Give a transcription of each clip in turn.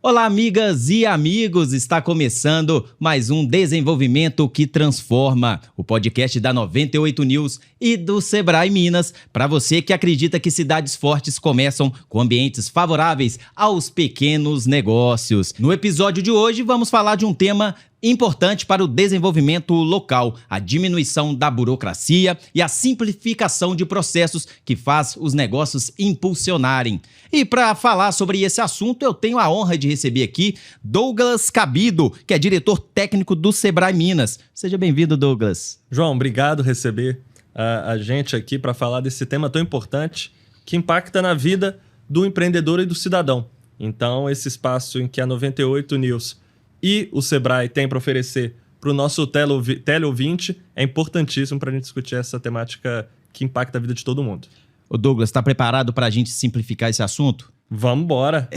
Olá, amigas e amigos! Está começando mais um Desenvolvimento que Transforma, o podcast da 98 News e do Sebrae Minas, para você que acredita que cidades fortes começam com ambientes favoráveis aos pequenos negócios. No episódio de hoje, vamos falar de um tema importante para o desenvolvimento local, a diminuição da burocracia e a simplificação de processos que faz os negócios impulsionarem. E para falar sobre esse assunto, eu tenho a honra de receber aqui Douglas Cabido, que é diretor técnico do Sebrae Minas. Seja bem-vindo, Douglas. João, obrigado por receber a gente aqui para falar desse tema tão importante que impacta na vida do empreendedor e do cidadão. Então, esse espaço em que a 98 News e o Sebrae tem para oferecer para o nosso teleouvinte é importantíssimo para a gente discutir essa temática que impacta a vida de todo mundo. Ô Douglas, está preparado para a gente simplificar esse assunto? Vamos embora!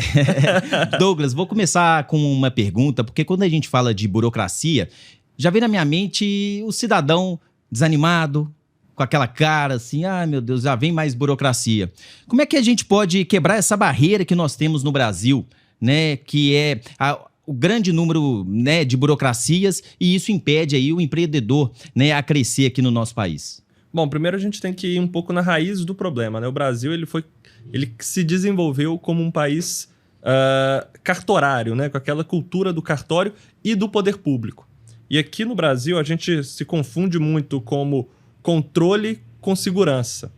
Douglas, vou começar com uma pergunta, porque quando a gente fala de burocracia, já vem na minha mente o cidadão desanimado, com aquela cara assim, meu Deus, já vem mais burocracia. Como é que a gente pode quebrar essa barreira que nós temos no Brasil, né, que é o grande número, né, de burocracias, e isso impede aí o empreendedor, né, a crescer aqui no nosso país? Bom, primeiro a gente tem que ir um pouco na raiz do problema, né? O Brasil ele se desenvolveu como um país cartorário, né? Com aquela cultura do cartório e do poder público. E aqui no Brasil a gente se confunde muito como controle com segurança.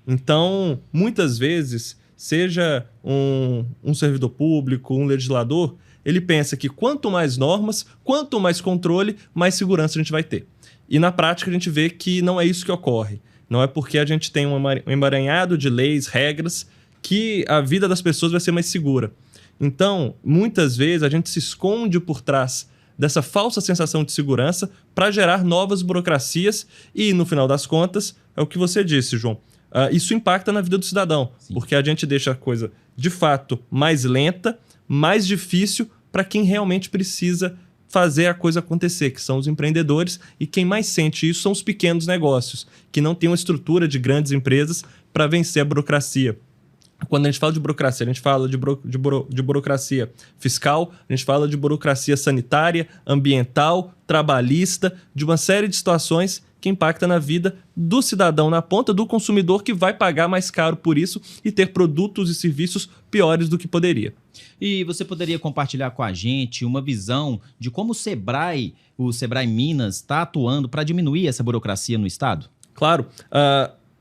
Então, muitas vezes, seja um servidor público, um legislador, ele pensa que quanto mais normas, quanto mais controle, mais segurança a gente vai ter. E na prática a gente vê que não é isso que ocorre. Não é porque a gente tem um emaranhado de leis, regras, que a vida das pessoas vai ser mais segura. Então, muitas vezes a gente se esconde por trás dessa falsa sensação de segurança para gerar novas burocracias e, no final das contas, é o que você disse, João. Isso impacta na vida do cidadão, Sim. Porque a gente deixa a coisa, de fato, mais lenta, mais difícil para quem realmente precisa fazer a coisa acontecer, que são os empreendedores, e quem mais sente isso são os pequenos negócios, que não têm uma estrutura de grandes empresas para vencer a burocracia. Quando a gente fala de burocracia, a gente fala de burocracia fiscal, a gente fala de burocracia sanitária, ambiental, trabalhista, de uma série de situações que impacta na vida do cidadão na ponta, do consumidor que vai pagar mais caro por isso e ter produtos e serviços piores do que poderia. E você poderia compartilhar com a gente uma visão de como o Sebrae Minas está atuando para diminuir essa burocracia no estado? Claro.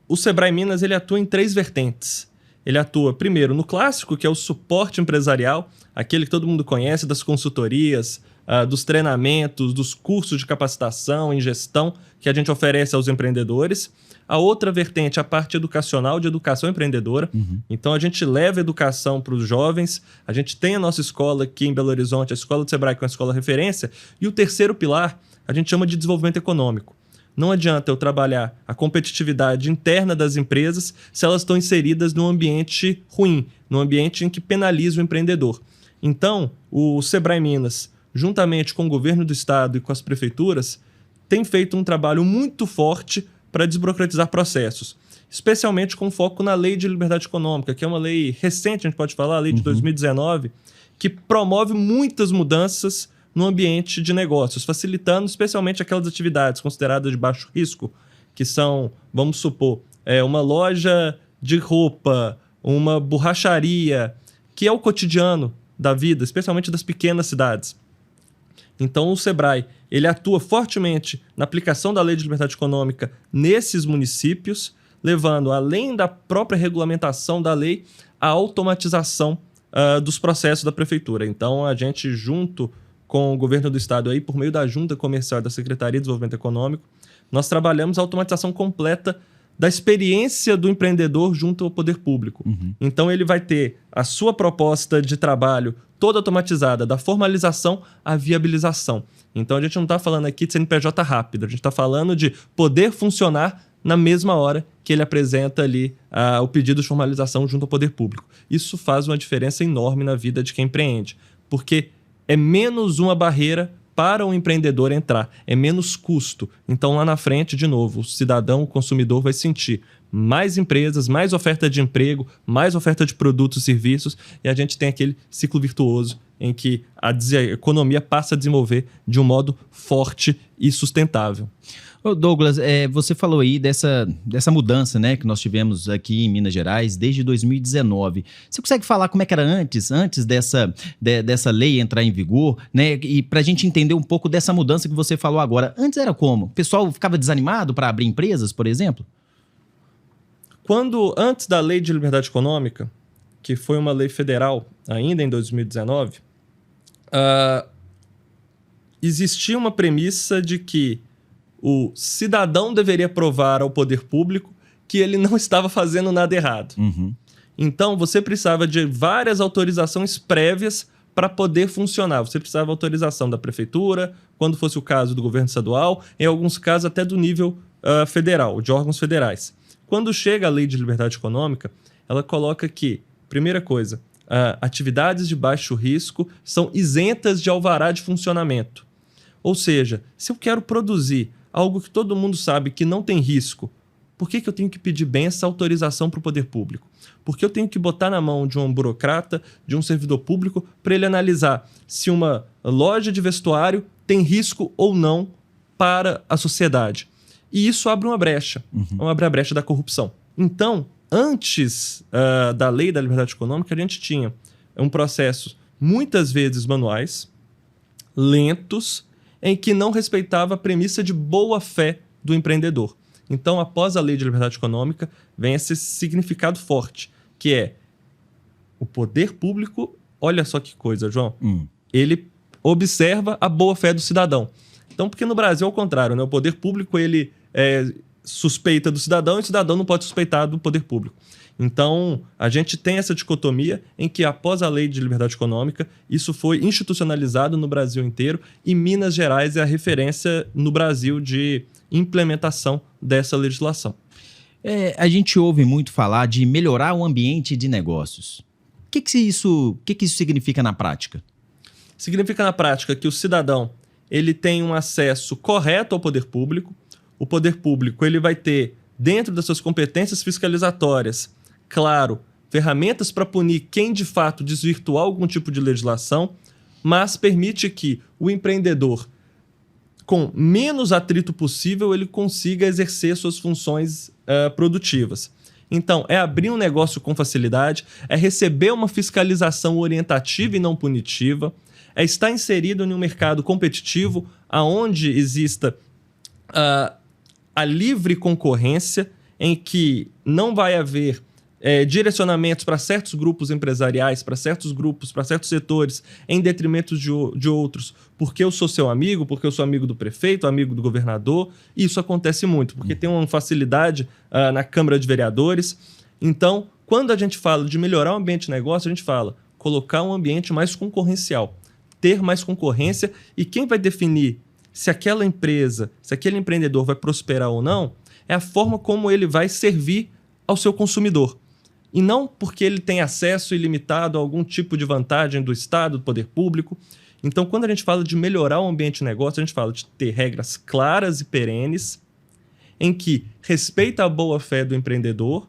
O Sebrae Minas ele atua em 3 vertentes. Ele atua, primeiro, no clássico, que é o suporte empresarial, aquele que todo mundo conhece, das consultorias, dos treinamentos, dos cursos de capacitação em gestão que a gente oferece aos empreendedores. A outra vertente, a parte educacional, de educação empreendedora. Então, a gente leva educação para os jovens. A gente tem a nossa escola aqui em Belo Horizonte, a Escola do Sebrae, que é uma escola referência. E o terceiro pilar, a gente chama de desenvolvimento econômico. Não adianta eu trabalhar a competitividade interna das empresas se elas estão inseridas num ambiente ruim, num ambiente em que penaliza o empreendedor. Então, o Sebrae Minas, juntamente com o governo do estado e com as prefeituras, tem feito um trabalho muito forte para desburocratizar processos, especialmente com foco na Lei de Liberdade Econômica, que é uma lei recente, a gente pode falar, a lei de 2019, que promove muitas mudanças no ambiente de negócios, facilitando especialmente aquelas atividades consideradas de baixo risco, que são, vamos supor, uma loja de roupa, uma borracharia, que é o cotidiano da vida, especialmente das pequenas cidades. Então, o Sebrae ele atua fortemente na aplicação da Lei de Liberdade Econômica nesses municípios, levando, além da própria regulamentação da lei, a automatização dos processos da prefeitura. Então, a gente, junto com o governo do estado, aí, por meio da Junta Comercial e da Secretaria de Desenvolvimento Econômico, nós trabalhamos a automatização completa da experiência do empreendedor junto ao poder público. Então, ele vai ter a sua proposta de trabalho toda automatizada, da formalização à viabilização. Então, a gente não está falando aqui de CNPJ rápido, a gente está falando de poder funcionar na mesma hora que ele apresenta ali o pedido de formalização junto ao poder público. Isso faz uma diferença enorme na vida de quem empreende, porque é menos uma barreira para o empreendedor entrar, é menos custo. Então, lá na frente, de novo, o cidadão, o consumidor vai sentir mais empresas, mais oferta de emprego, mais oferta de produtos e serviços, e a gente tem aquele ciclo virtuoso em que a economia passa a desenvolver de um modo forte e sustentável. Ô Douglas, você falou aí dessa mudança, né, que nós tivemos aqui em Minas Gerais desde 2019. Você consegue falar como é que era antes dessa lei entrar em vigor, né? E para a gente entender um pouco dessa mudança que você falou agora. Antes era como? O pessoal ficava desanimado para abrir empresas, por exemplo? Antes da Lei de Liberdade Econômica, que foi uma lei federal ainda em 2019, existia uma premissa de que o cidadão deveria provar ao poder público que ele não estava fazendo nada errado. Uhum. Então, você precisava de várias autorizações prévias para poder funcionar. Você precisava de autorização da prefeitura, quando fosse o caso do governo estadual, em alguns casos até do nível federal, de órgãos federais. Quando chega a Lei de Liberdade Econômica, ela coloca que, primeira coisa, atividades de baixo risco são isentas de alvará de funcionamento. Ou seja, se eu quero produzir algo que todo mundo sabe que não tem risco, por que eu tenho que pedir bem essa autorização para o poder público? Porque eu tenho que botar na mão de um burocrata, de um servidor público, para ele analisar se uma loja de vestuário tem risco ou não para a sociedade. E isso abre uma brecha, abre a brecha da corrupção. Então, antes da Lei da Liberdade Econômica, a gente tinha um processo muitas vezes manuais, lentos, em que não respeitava a premissa de boa-fé do empreendedor. Então, após a Lei de Liberdade Econômica, vem esse significado forte, que é o poder público, olha só que coisa, João, ele observa a boa-fé do cidadão. Então, porque no Brasil é o contrário, né? O poder público, ele suspeita do cidadão e o cidadão não pode suspeitar do poder público. Então, a gente tem essa dicotomia em que, após a Lei de Liberdade Econômica, isso foi institucionalizado no Brasil inteiro e Minas Gerais é a referência no Brasil de implementação dessa legislação. A gente ouve muito falar de melhorar o ambiente de negócios. O que isso significa na prática? Significa na prática que o cidadão ele tem um acesso correto ao poder público. O poder público ele vai ter, dentro das suas competências fiscalizatórias, claro, ferramentas para punir quem de fato desvirtuar algum tipo de legislação, mas permite que o empreendedor, com menos atrito possível, ele consiga exercer suas funções produtivas. Então, é abrir um negócio com facilidade, é receber uma fiscalização orientativa e não punitiva, é estar inserido em um mercado competitivo onde exista a livre concorrência, em que não vai haver direcionamentos para certos grupos empresariais, para certos grupos, para certos setores, em detrimento de outros, porque eu sou seu amigo, porque eu sou amigo do prefeito, amigo do governador. E isso acontece muito, porque tem uma facilidade na Câmara de Vereadores. Então, quando a gente fala de melhorar o ambiente de negócio, a gente fala colocar um ambiente mais concorrencial, ter mais concorrência, e quem vai definir se aquela empresa, se aquele empreendedor vai prosperar ou não, é a forma como ele vai servir ao seu consumidor. E não porque ele tem acesso ilimitado a algum tipo de vantagem do Estado, do poder público. Então, quando a gente fala de melhorar o ambiente de negócio, a gente fala de ter regras claras e perenes, em que respeita a boa-fé do empreendedor,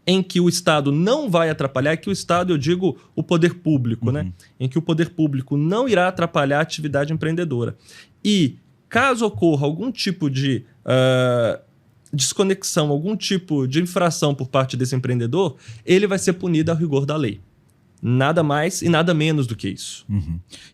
em que o Estado não vai atrapalhar, que o Estado, eu digo, o poder público, né? Em que o poder público não irá atrapalhar a atividade empreendedora. E, caso ocorra algum tipo de desconexão, algum tipo de infração por parte desse empreendedor, ele vai ser punido ao rigor da lei. Nada mais e nada menos do que isso.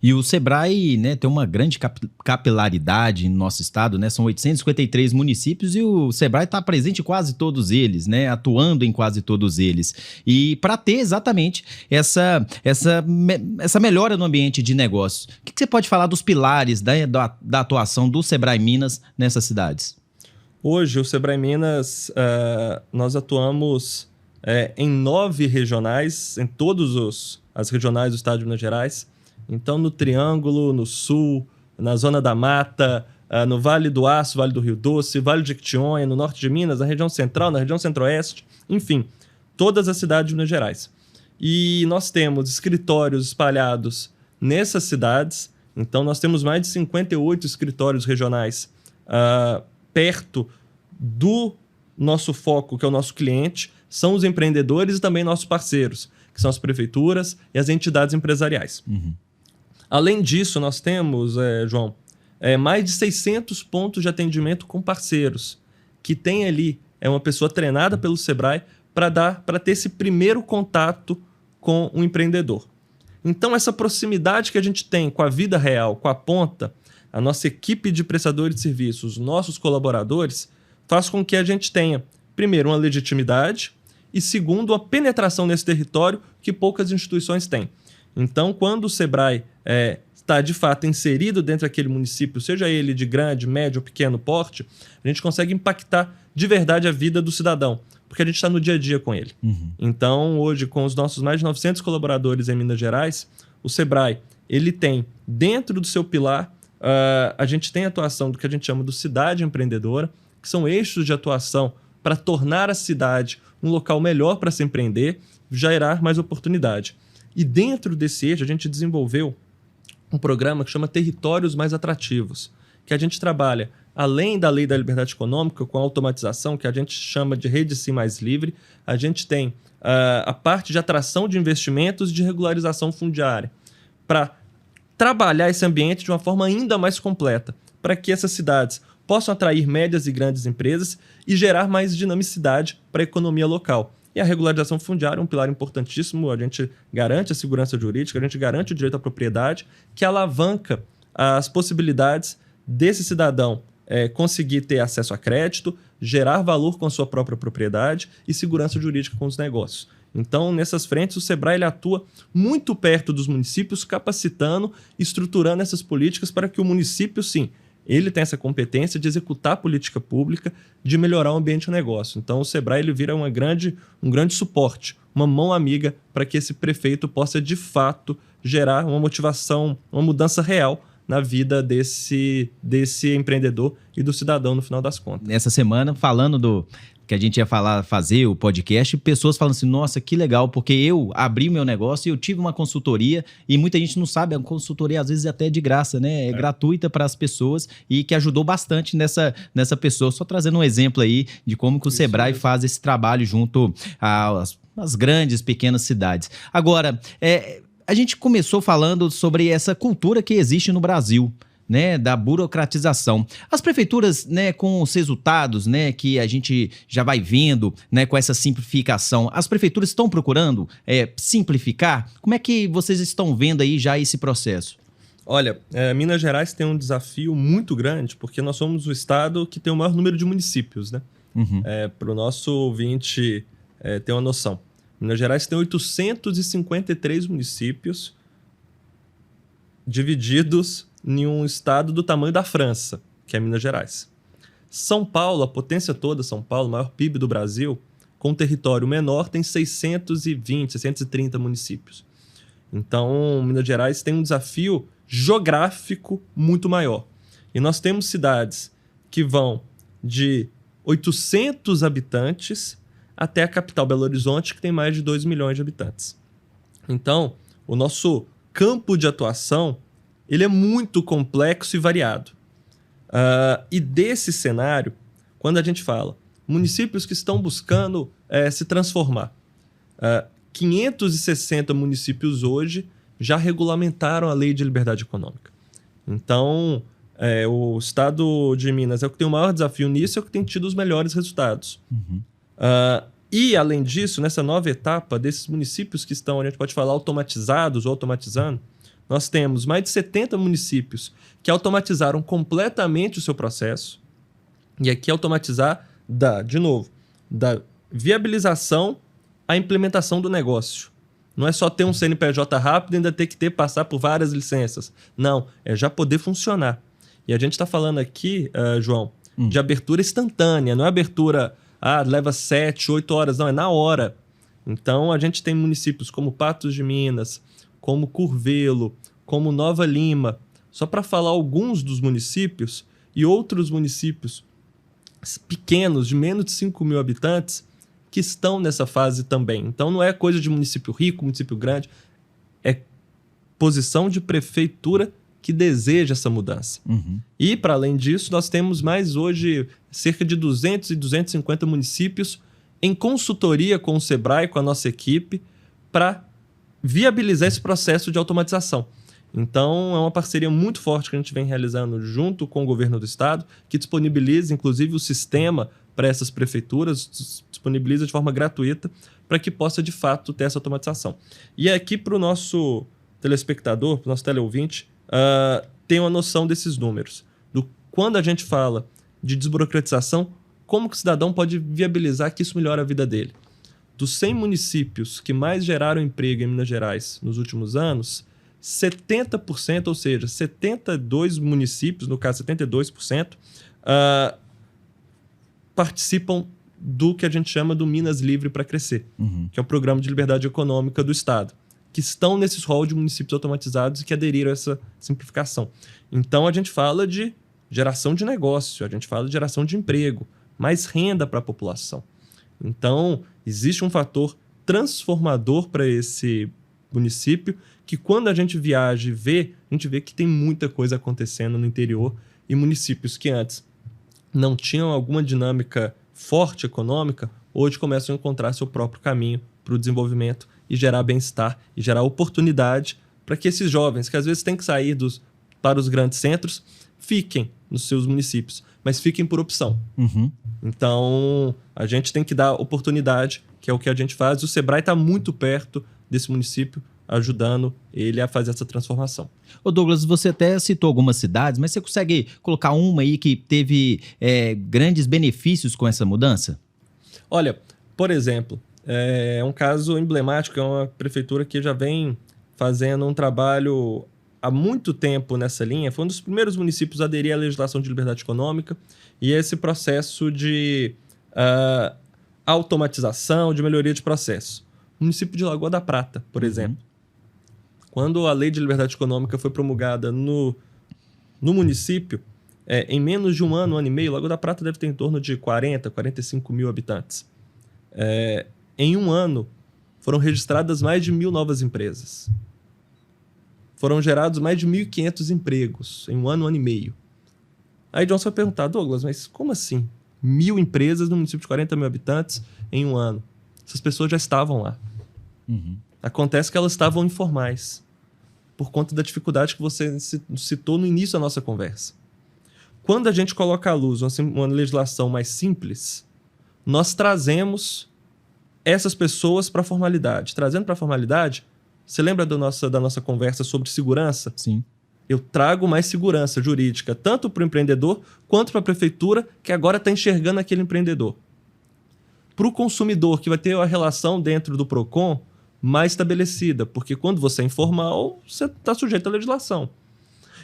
E o Sebrae, né, tem uma grande capilaridade no nosso estado, né? São 853 municípios e o Sebrae está presente em quase todos eles, né? Atuando em quase todos eles. E para ter exatamente essa melhora no ambiente de negócios, o que você pode falar dos pilares da atuação do Sebrae Minas nessas cidades? Hoje, o Sebrae Minas, nós atuamos em 9 regionais, em todas as regionais do estado de Minas Gerais. Então, no Triângulo, no Sul, na Zona da Mata, no Vale do Aço, Vale do Rio Doce, Vale de Jequitinhonha, no norte de Minas, na região central, na região centro-oeste, enfim, todas as cidades de Minas Gerais. E nós temos escritórios espalhados nessas cidades, Então, nós temos mais de 58 escritórios regionais perto do nosso foco, que é o nosso cliente, são os empreendedores e também nossos parceiros, que são as prefeituras e as entidades empresariais. Além disso, nós temos, João, mais de 600 pontos de atendimento com parceiros, que tem ali uma pessoa treinada pelo Sebrae para ter esse primeiro contato com o empreendedor. Então, essa proximidade que a gente tem com a vida real, com a ponta, a nossa equipe de prestadores de serviços, os nossos colaboradores, faz com que a gente tenha, primeiro, uma legitimidade e, segundo, uma penetração nesse território que poucas instituições têm. Então, quando o Sebrae está, de fato, inserido dentro daquele município, seja ele de grande, médio ou pequeno porte, a gente consegue impactar de verdade a vida do cidadão, porque a gente está no dia a dia com ele. Então, hoje, com os nossos mais de 900 colaboradores em Minas Gerais, o Sebrae, ele tem, dentro do seu pilar, a gente tem a atuação do que a gente chama de cidade empreendedora, que são eixos de atuação para tornar a cidade um local melhor para se empreender, gerar mais oportunidade. E dentro desse eixo, a gente desenvolveu um programa que chama Territórios Mais Atrativos, que a gente trabalha, além da Lei da Liberdade Econômica, com a automatização, que a gente chama de Rede Sim Mais Livre, a gente tem a parte de atração de investimentos e de regularização fundiária, para trabalhar esse ambiente de uma forma ainda mais completa, para que essas cidades possam atrair médias e grandes empresas e gerar mais dinamicidade para a economia local. E a regularização fundiária é um pilar importantíssimo, a gente garante a segurança jurídica, a gente garante o direito à propriedade, que alavanca as possibilidades desse cidadão conseguir ter acesso a crédito, gerar valor com a sua própria propriedade e segurança jurídica com os negócios. Então, nessas frentes, o Sebrae ele atua muito perto dos municípios, capacitando, estruturando essas políticas para que o município, sim, ele tem essa competência de executar a política pública, de melhorar o ambiente de negócio. Então, o Sebrae ele vira um grande suporte, uma mão amiga para que esse prefeito possa, de fato, gerar uma motivação, uma mudança real na vida desse empreendedor e do cidadão, no final das contas. Nessa semana, falando do que a gente ia fazer o podcast, pessoas falando assim, nossa, que legal, porque eu abri meu negócio e eu tive uma consultoria, e muita gente não sabe, a consultoria às vezes até é de graça, né? É gratuita para as pessoas e que ajudou bastante nessa pessoa. Só trazendo um exemplo aí de como que o Sebrae faz esse trabalho junto às grandes, pequenas cidades. Agora, a gente começou falando sobre essa cultura que existe no Brasil, né, da burocratização. As prefeituras, né, com os resultados, né, que a gente já vai vendo, né, com essa simplificação, as prefeituras estão procurando simplificar? Como é que vocês estão vendo aí já esse processo? Olha, Minas Gerais tem um desafio muito grande, porque nós somos o estado que tem o maior número de municípios, né? Para o nosso ouvinte ter uma noção. Minas Gerais tem 853 municípios divididos em um estado do tamanho da França, que é Minas Gerais. São Paulo, a potência toda, São Paulo, o maior PIB do Brasil, com um território menor, tem 630 municípios. Então, Minas Gerais tem um desafio geográfico muito maior. E nós temos cidades que vão de 800 habitantes até a capital Belo Horizonte, que tem mais de 2 milhões de habitantes. Então, o nosso campo de atuação ele é muito complexo e variado. E desse cenário, quando a gente fala municípios que estão buscando se transformar, 560 municípios hoje já regulamentaram a Lei de Liberdade Econômica. Então, o estado de Minas é o que tem o maior desafio nisso, é o que tem tido os melhores resultados. E, além disso, nessa nova etapa desses municípios que estão, a gente pode falar, automatizados ou automatizando, nós temos mais de 70 municípios que automatizaram completamente o seu processo. E aqui automatizar da viabilização à implementação do negócio. Não é só ter um CNPJ rápido e ainda ter que passar por várias licenças. Não, é já poder funcionar. E a gente está falando aqui, João, de abertura instantânea. Não é abertura, leva 7, 8 horas. Não, é na hora. Então, a gente tem municípios como Patos de Minas, como Curvelo, como Nova Lima, só para falar alguns dos municípios, e outros municípios pequenos, de menos de 5 mil habitantes, que estão nessa fase também. Então não é coisa de município rico, município grande, é posição de prefeitura que deseja essa mudança. E, para além disso, nós temos mais hoje cerca de 200 e 250 municípios em consultoria com o Sebrae, com a nossa equipe, para viabilizar esse processo de automatização. Então, é uma parceria muito forte que a gente vem realizando junto com o governo do estado, que disponibiliza, inclusive, o sistema para essas prefeituras, disponibiliza de forma gratuita para que possa, de fato, ter essa automatização. E aqui, para o nosso telespectador, para o nosso teleouvinte, ter uma noção desses números. Quando a gente fala de desburocratização, como que o cidadão pode viabilizar que isso melhore a vida dele? Dos 100 municípios que mais geraram emprego em Minas Gerais nos últimos anos, 70%, ou seja, 72 municípios, no caso 72%, participam do que a gente chama do Minas Livre para Crescer, que é o Programa de Liberdade Econômica do Estado, que estão nesses rol de municípios automatizados e que aderiram a essa simplificação. Então, a gente fala de geração de negócio, a gente fala de geração de emprego, mais renda para a população. Então, existe um fator transformador para esse município que, quando a gente viaja e vê, a gente vê que tem muita coisa acontecendo no interior e municípios que antes não tinham alguma dinâmica forte econômica, hoje começam a encontrar seu próprio caminho para o desenvolvimento e gerar bem-estar e gerar oportunidade para que esses jovens, que às vezes têm que sair para os grandes centros, fiquem nos seus municípios, mas fiquem por opção. Então, a gente tem que dar oportunidade, que é o que a gente faz. O Sebrae está muito perto desse município, ajudando ele a fazer essa transformação. Ô Douglas, você até citou algumas cidades, mas você consegue colocar uma aí que teve grandes benefícios com essa mudança? Olha, por exemplo, é um caso emblemático, é uma prefeitura que já vem fazendo um trabalho há muito tempo nessa linha. Foi um dos primeiros municípios a aderir à legislação de liberdade econômica e esse processo de automatização, de melhoria de processo. O município de Lagoa da Prata, por exemplo. Quando a Lei de Liberdade Econômica foi promulgada no município, em menos de um ano e meio, Lagoa da Prata deve ter em torno de 40, 45 mil habitantes. Em um ano, foram registradas mais de 1.000 novas empresas. Foram gerados mais de 1.500 empregos em um ano e meio. Aí Johnson vai perguntar, Douglas, mas como assim? 1.000 empresas no município de 40 mil habitantes em um ano. Essas pessoas já estavam lá. Acontece que elas estavam informais, por conta da dificuldade que você citou no início da nossa conversa. Quando a gente coloca à luz uma legislação mais simples, nós trazemos essas pessoas para a formalidade. Trazendo para a formalidade, você lembra da nossa conversa sobre segurança? Sim. Eu trago mais segurança jurídica, tanto para o empreendedor, quanto para a prefeitura, que agora está enxergando aquele empreendedor. Para o consumidor, que vai ter a relação dentro do PROCON mais estabelecida, porque quando você é informal, você está sujeito à legislação.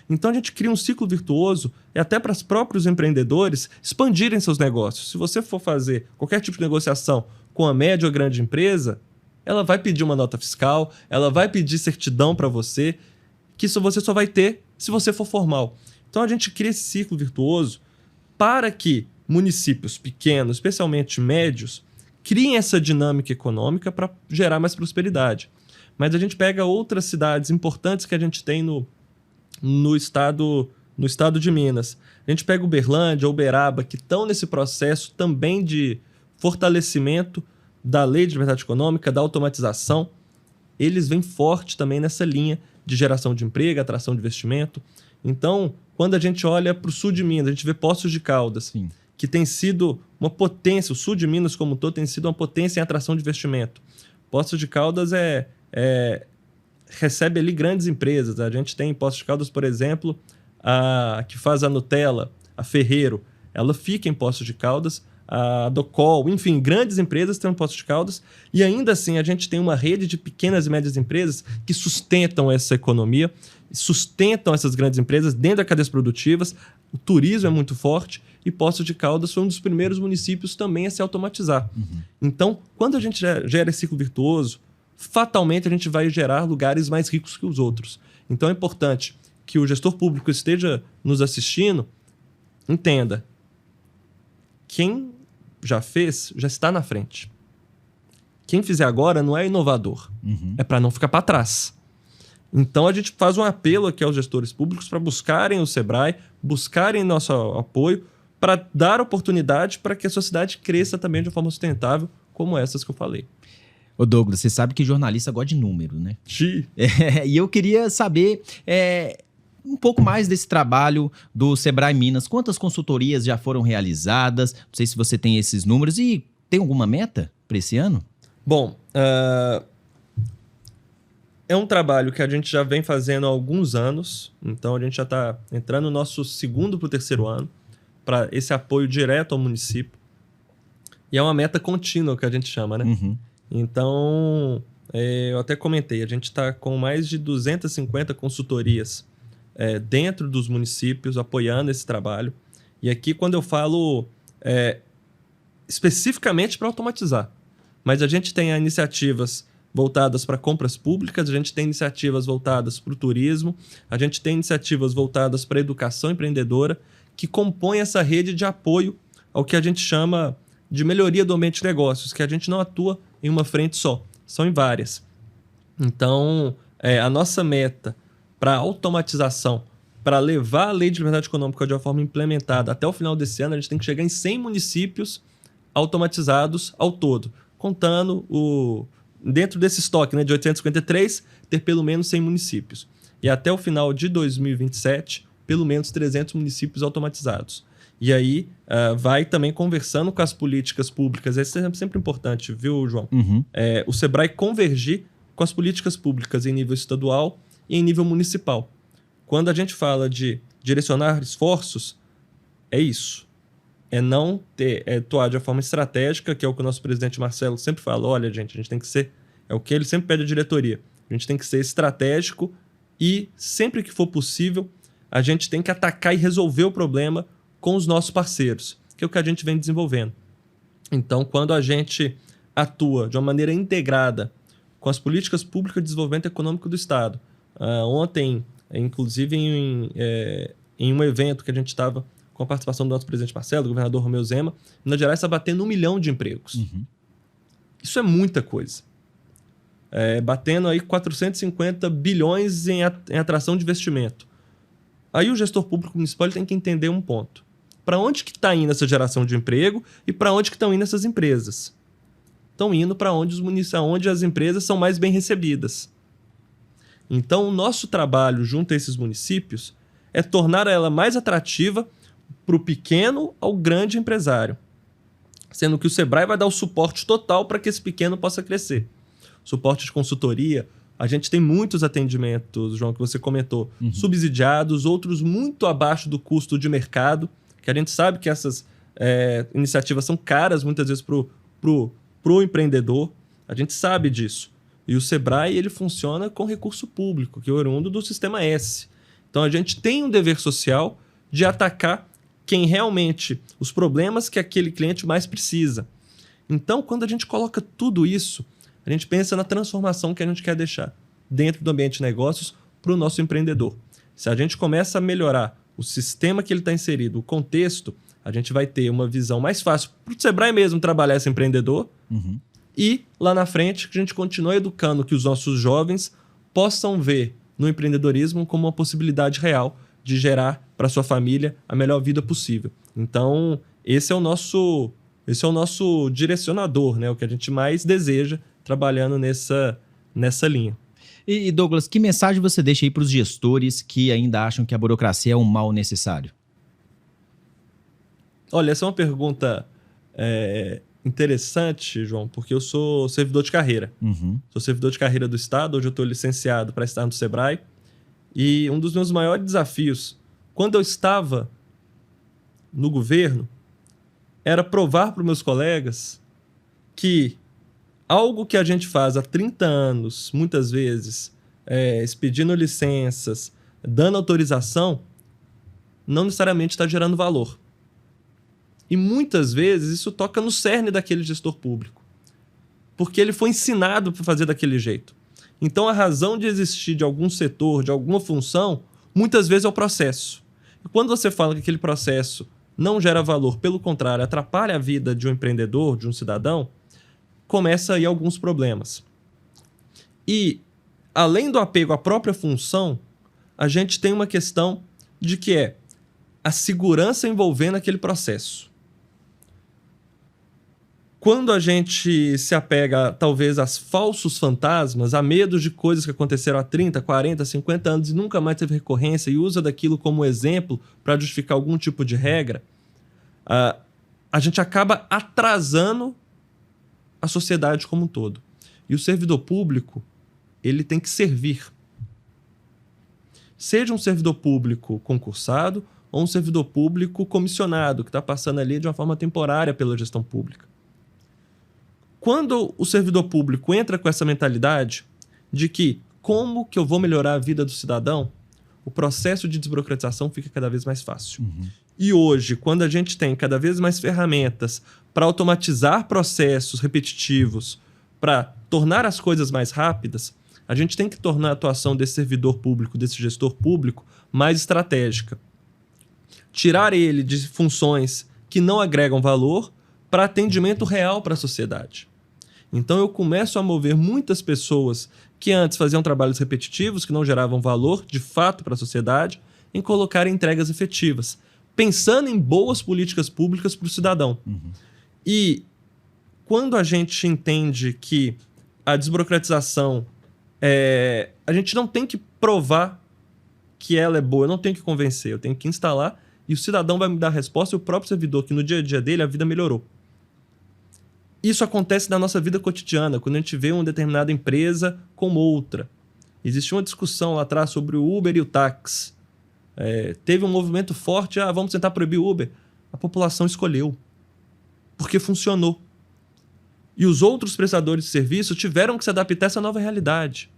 Então, a gente cria um ciclo virtuoso e até para os próprios empreendedores expandirem seus negócios. Se você for fazer qualquer tipo de negociação com a média ou grande empresa, ela vai pedir uma nota fiscal, ela vai pedir certidão para você, que isso você só vai ter se você for formal. Então, a gente cria esse ciclo virtuoso para que municípios pequenos, especialmente médios, criem essa dinâmica econômica para gerar mais prosperidade. Mas a gente pega outras cidades importantes que a gente tem no estado de Minas. A gente pega Uberlândia, Uberaba, que estão nesse processo também de fortalecimento da lei de liberdade econômica, da automatização. Eles vêm forte também nessa linha de geração de emprego, atração de investimento. Então, quando a gente olha para o sul de Minas, a gente vê Poços de Caldas, Sim, que tem sido uma potência, o sul de Minas como um todo tem sido uma potência em atração de investimento. Poços de Caldas recebe ali grandes empresas. A gente tem em Poços de Caldas, por exemplo, a que faz a Nutella, a Ferreiro, ela fica em Poços de Caldas, a Docol, enfim, grandes empresas estão em Poços de Caldas, e ainda assim a gente tem uma rede de pequenas e médias empresas que sustentam essa economia, sustentam essas grandes empresas dentro das cadeias produtivas. O turismo é muito forte e Poços de Caldas foi um dos primeiros municípios também a se automatizar. Então, quando a gente gera esse ciclo virtuoso, fatalmente a gente vai gerar lugares mais ricos que os outros. Então é importante que o gestor público esteja nos assistindo, entenda, quem já fez, já está na frente. Quem fizer agora não é inovador, é para não ficar para trás. Então, a gente faz um apelo aqui aos gestores públicos para buscarem o Sebrae, buscarem nosso apoio, para dar oportunidade para que a sociedade cresça também de forma sustentável, como essas que eu falei. Ô Douglas, você sabe que jornalista gosta de número, né? Xi. E eu queria saber um pouco mais desse trabalho do Sebrae Minas. Quantas consultorias já foram realizadas? Não sei se você tem esses números. E tem alguma meta para esse ano? Bom, é um trabalho que a gente já vem fazendo há alguns anos. Então, a gente já está entrando no nosso 2º para o 3º ano para esse apoio direto ao município. E é uma meta contínua que a gente chama, né? Uhum. Então, eu até comentei, a gente está com mais de 250 consultorias dentro dos municípios apoiando esse trabalho. E aqui, quando eu falo especificamente para automatizar, mas a gente tem iniciativas voltadas para compras públicas, a gente tem iniciativas voltadas para o turismo, a gente tem iniciativas voltadas para a educação empreendedora, que compõem essa rede de apoio ao que a gente chama de melhoria do ambiente de negócios, que a gente não atua em uma frente só, são em várias. Então, a nossa meta para automatização, para levar a Lei de Liberdade Econômica de uma forma implementada até o final desse ano, a gente tem que chegar em 100 municípios automatizados ao todo, contando dentro desse estoque, né, de 853, ter pelo menos 100 municípios. E até o final de 2027, pelo menos 300 municípios automatizados. E aí, vai também conversando com as políticas públicas. Isso é sempre importante, viu, João? Uhum. O Sebrae convergir com as políticas públicas em nível estadual e em nível municipal. Quando a gente fala de direcionar esforços, é isso. Não atuar de uma forma estratégica, que é o que o nosso presidente Marcelo sempre fala. Olha, gente, a gente tem que ser... É o que ele sempre pede à diretoria. A gente tem que ser estratégico e, sempre que for possível, a gente tem que atacar e resolver o problema com os nossos parceiros, que é o que a gente vem desenvolvendo. Então, quando a gente atua de uma maneira integrada com as políticas públicas de desenvolvimento econômico do Estado, ontem, inclusive em um evento que a gente estava com a participação do nosso presidente Marcelo, do governador Romeu Zema, Minas Gerais está batendo 1 milhão de empregos. Uhum. Isso é muita coisa. Batendo aí 450 bilhões em atração de investimento. Aí o gestor público municipal ele tem que entender um ponto. Para onde que está indo essa geração de emprego e para onde que estão indo essas empresas? Estão indo para onde as empresas são mais bem recebidas. Então, o nosso trabalho junto a esses municípios é tornar ela mais atrativa para o pequeno ao grande empresário. Sendo que o Sebrae vai dar o suporte total para que esse pequeno possa crescer. Suporte de consultoria. A gente tem muitos atendimentos, João, que você comentou, subsidiados, outros muito abaixo do custo de mercado, que a gente sabe que essas iniciativas são caras muitas vezes pro empreendedor. A gente sabe disso. E o Sebrae ele funciona com recurso público, que é oriundo do Sistema S. Então a gente tem um dever social de atacar quem realmente, os problemas que aquele cliente mais precisa. Então, quando a gente coloca tudo isso, a gente pensa na transformação que a gente quer deixar dentro do ambiente de negócios para o nosso empreendedor. Se a gente começa a melhorar o sistema que ele está inserido, o contexto, a gente vai ter uma visão mais fácil para o Sebrae mesmo trabalhar esse empreendedor e lá na frente que a gente continue educando que os nossos jovens possam ver no empreendedorismo como uma possibilidade real de gerar para sua família a melhor vida possível. Então, esse é o nosso direcionador, né? O que a gente mais deseja trabalhando nessa linha. E Douglas, que mensagem você deixa aí para os gestores que ainda acham que a burocracia é um mal necessário? Olha, essa é uma pergunta interessante, João, porque eu sou servidor de carreira. Sou servidor de carreira do Estado, hoje eu estou licenciado para estar no Sebrae. E um dos meus maiores desafios, quando eu estava no governo, era provar para os meus colegas que algo que a gente faz há 30 anos, muitas vezes, expedindo licenças, dando autorização, não necessariamente está gerando valor. E muitas vezes isso toca no cerne daquele gestor público, porque ele foi ensinado para fazer daquele jeito. Então, a razão de existir de algum setor, de alguma função, muitas vezes é o processo. E quando você fala que aquele processo não gera valor, pelo contrário, atrapalha a vida de um empreendedor, de um cidadão, começa aí alguns problemas. E além do apego à própria função, a gente tem uma questão de que é a segurança envolvendo aquele processo. Quando a gente se apega, talvez, a falsos fantasmas, a medos de coisas que aconteceram há 30, 40, 50 anos e nunca mais teve recorrência e usa daquilo como exemplo para justificar algum tipo de regra, a gente acaba atrasando a sociedade como um todo. E o servidor público, ele tem que servir. Seja um servidor público concursado ou um servidor público comissionado, que está passando ali de uma forma temporária pela gestão pública. Quando o servidor público entra com essa mentalidade de que como que eu vou melhorar a vida do cidadão, o processo de desburocratização fica cada vez mais fácil. E hoje, quando a gente tem cada vez mais ferramentas para automatizar processos repetitivos, para tornar as coisas mais rápidas, a gente tem que tornar a atuação desse servidor público, desse gestor público, mais estratégica. Tirar ele de funções que não agregam valor para atendimento real para a sociedade. Então eu começo a mover muitas pessoas que antes faziam trabalhos repetitivos, que não geravam valor de fato para a sociedade, em colocar entregas efetivas, pensando em boas políticas públicas para o cidadão. E quando a gente entende que a desburocratização, a gente não tem que provar que ela é boa, eu não tenho que convencer, eu tenho que instalar e o cidadão vai me dar a resposta e o próprio servidor, que no dia a dia dele a vida melhorou. Isso acontece na nossa vida cotidiana, quando a gente vê uma determinada empresa como outra. Existe uma discussão lá atrás sobre o Uber e o táxi. Teve um movimento forte, vamos tentar proibir o Uber. A população escolheu, porque funcionou. E os outros prestadores de serviço tiveram que se adaptar a essa nova realidade.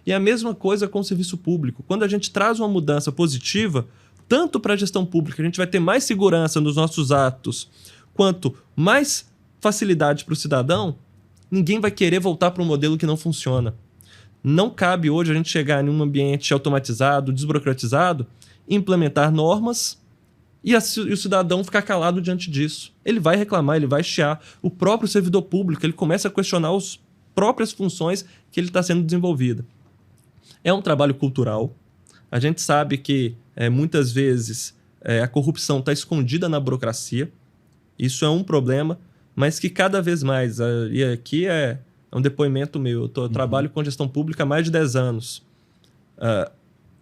E a mesma coisa com o serviço público. Quando a gente traz uma mudança positiva, tanto para a gestão pública, a gente vai ter mais segurança nos nossos atos, quanto mais facilidade para o cidadão, ninguém vai querer voltar para um modelo que não funciona. Não cabe hoje a gente chegar em um ambiente automatizado, desburocratizado, implementar normas e o cidadão ficar calado diante disso. Ele vai reclamar, ele vai chiar. O próprio servidor público, ele começa a questionar as próprias funções que ele está sendo desenvolvida. É um trabalho cultural. A gente sabe que muitas vezes a corrupção está escondida na burocracia. Isso é um problema, mas que cada vez mais, e aqui é um depoimento meu, eu trabalho com gestão pública há mais de 10 anos,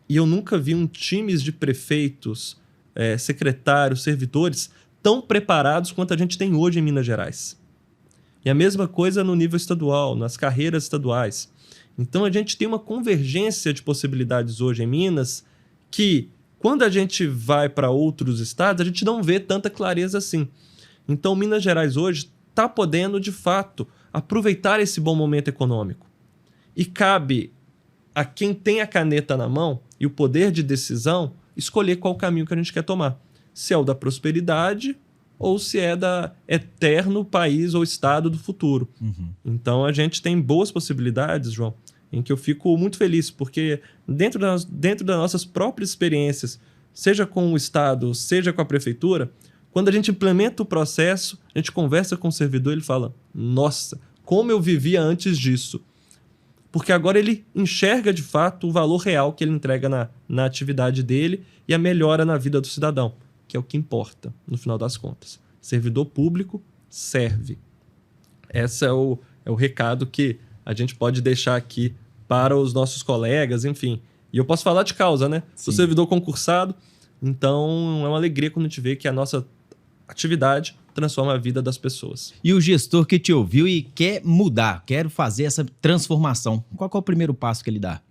e eu nunca vi times de prefeitos, secretários, servidores tão preparados quanto a gente tem hoje em Minas Gerais. E a mesma coisa no nível estadual, nas carreiras estaduais. Então a gente tem uma convergência de possibilidades hoje em Minas que, quando a gente vai para outros estados, a gente não vê tanta clareza assim. Então, Minas Gerais hoje está podendo, de fato, aproveitar esse bom momento econômico. E cabe a quem tem a caneta na mão e o poder de decisão escolher qual caminho que a gente quer tomar. Se é o da prosperidade ou se é da eterno país ou estado do futuro. Então, a gente tem boas possibilidades, João, em que eu fico muito feliz, porque dentro das nossas próprias experiências, seja com o estado, seja com a prefeitura, quando a gente implementa o processo, a gente conversa com o servidor e ele fala: nossa, como eu vivia antes disso. Porque agora ele enxerga de fato o valor real que ele entrega na atividade dele e a melhora na vida do cidadão, que é o que importa no final das contas. Servidor público serve. Esse é o recado que a gente pode deixar aqui para os nossos colegas, enfim. E eu posso falar de causa, né? Sim. Sou servidor concursado, então é uma alegria quando a gente vê que a nossa atividade transforma a vida das pessoas. E o gestor que te ouviu e quer mudar, quer fazer essa transformação, qual é o primeiro passo que ele dá?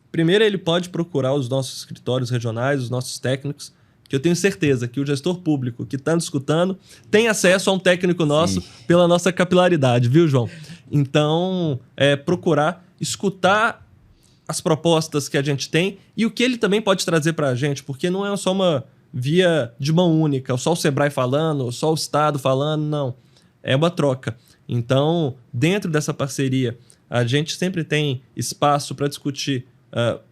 Primeiro, ele pode procurar os nossos escritórios regionais, os nossos técnicos, que eu tenho certeza que o gestor público que está nos escutando tem acesso a um técnico nosso. Sim. Pela nossa capilaridade, viu, João? Então, procurar escutar as propostas que a gente tem e o que ele também pode trazer para a gente, porque não é só uma via de mão única, só o Sebrae falando, só o Estado falando, não. É uma troca. Então, dentro dessa parceria, a gente sempre tem espaço para discutir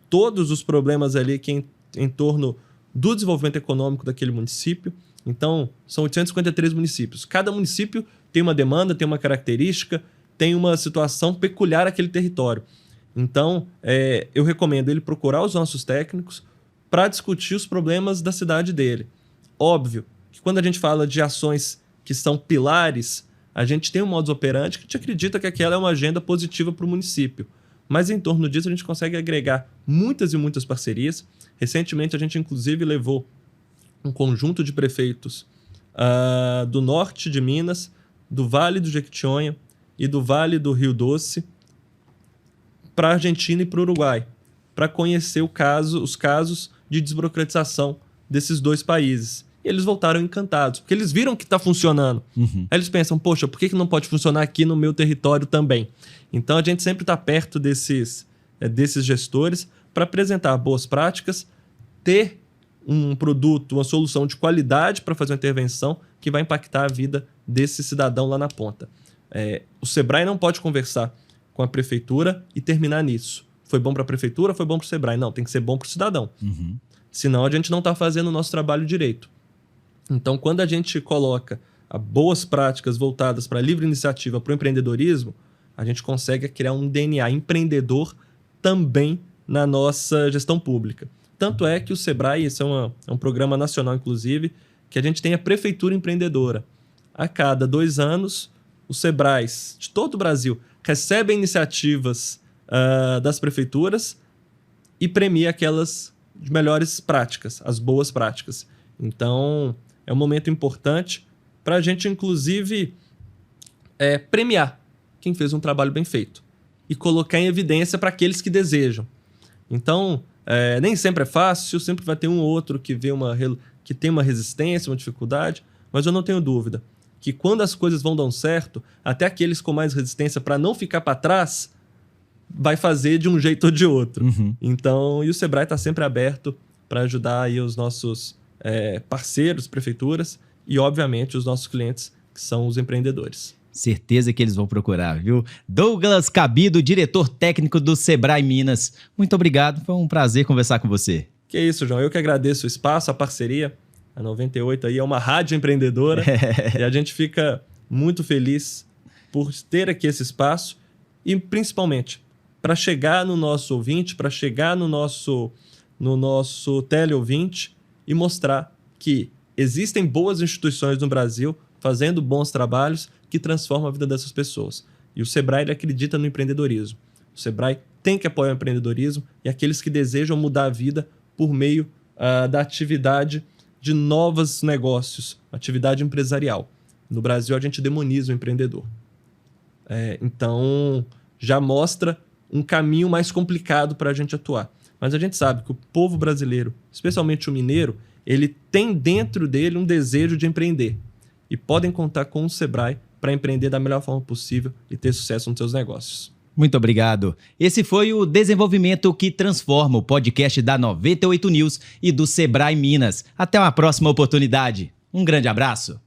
todos os problemas ali que em torno do desenvolvimento econômico daquele município. Então, são 853 municípios. Cada município tem uma demanda, tem uma característica, tem uma situação peculiar àquele território. Então, eu recomendo ele procurar os nossos técnicos para discutir os problemas da cidade dele. Óbvio que quando a gente fala de ações que são pilares, a gente tem um modus operandi que a gente acredita que aquela é uma agenda positiva para o município. Mas em torno disso a gente consegue agregar muitas e muitas parcerias. Recentemente a gente inclusive levou um conjunto de prefeitos do norte de Minas, do Vale do Jequitinhonha e do Vale do Rio Doce para a Argentina e para o Uruguai, para conhecer os casos de desburocratização desses dois países. E eles voltaram encantados, porque eles viram que está funcionando. Aí eles pensam, poxa, por que não pode funcionar aqui no meu território também? Então a gente sempre está perto desses gestores para apresentar boas práticas, ter um produto, uma solução de qualidade para fazer uma intervenção que vai impactar a vida desse cidadão lá na ponta. O Sebrae não pode conversar com a prefeitura e terminar nisso. Foi bom para a prefeitura, foi bom para o Sebrae. Não, tem que ser bom para o cidadão. Senão a gente não está fazendo o nosso trabalho direito. Então, quando a gente coloca boas práticas voltadas para a livre iniciativa, para o empreendedorismo, a gente consegue criar um DNA empreendedor também na nossa gestão pública. Tanto é que o Sebrae, esse é um programa nacional, inclusive, que a gente tem a Prefeitura Empreendedora. A cada 2 anos, os Sebrais de todo o Brasil recebem iniciativas das prefeituras e premia aquelas de melhores práticas, as boas práticas. Então, é um momento importante para a gente, inclusive, premiar quem fez um trabalho bem feito e colocar em evidência para aqueles que desejam. Então, nem sempre é fácil, sempre vai ter um ou outro que que tem uma resistência, uma dificuldade, mas eu não tenho dúvida que quando as coisas vão dar certo, até aqueles com mais resistência, para não ficar para trás, vai fazer de um jeito ou de outro. Então, e o Sebrae está sempre aberto para ajudar aí os nossos parceiros, prefeituras e, obviamente, os nossos clientes, que são os empreendedores. Certeza que eles vão procurar, viu? Douglas Cabido, diretor técnico do Sebrae Minas. Muito obrigado, foi um prazer conversar com você. Que isso, João. Eu que agradeço o espaço, a parceria. A 98 aí é uma rádio empreendedora e a gente fica muito feliz por ter aqui esse espaço e, principalmente, para chegar no nosso ouvinte, para chegar no nosso teleouvinte e mostrar que existem boas instituições no Brasil fazendo bons trabalhos que transformam a vida dessas pessoas. E o Sebrae ele acredita no empreendedorismo. O Sebrae tem que apoiar o empreendedorismo e aqueles que desejam mudar a vida por meio da atividade de novos negócios, atividade empresarial. No Brasil, a gente demoniza o empreendedor. Então, já mostra um caminho mais complicado para a gente atuar. Mas a gente sabe que o povo brasileiro, especialmente o mineiro, ele tem dentro dele um desejo de empreender. E podem contar com o Sebrae para empreender da melhor forma possível e ter sucesso nos seus negócios. Muito obrigado. Esse foi o Desenvolvimento que Transforma, o podcast da 98 News e do Sebrae Minas. Até uma próxima oportunidade. Um grande abraço.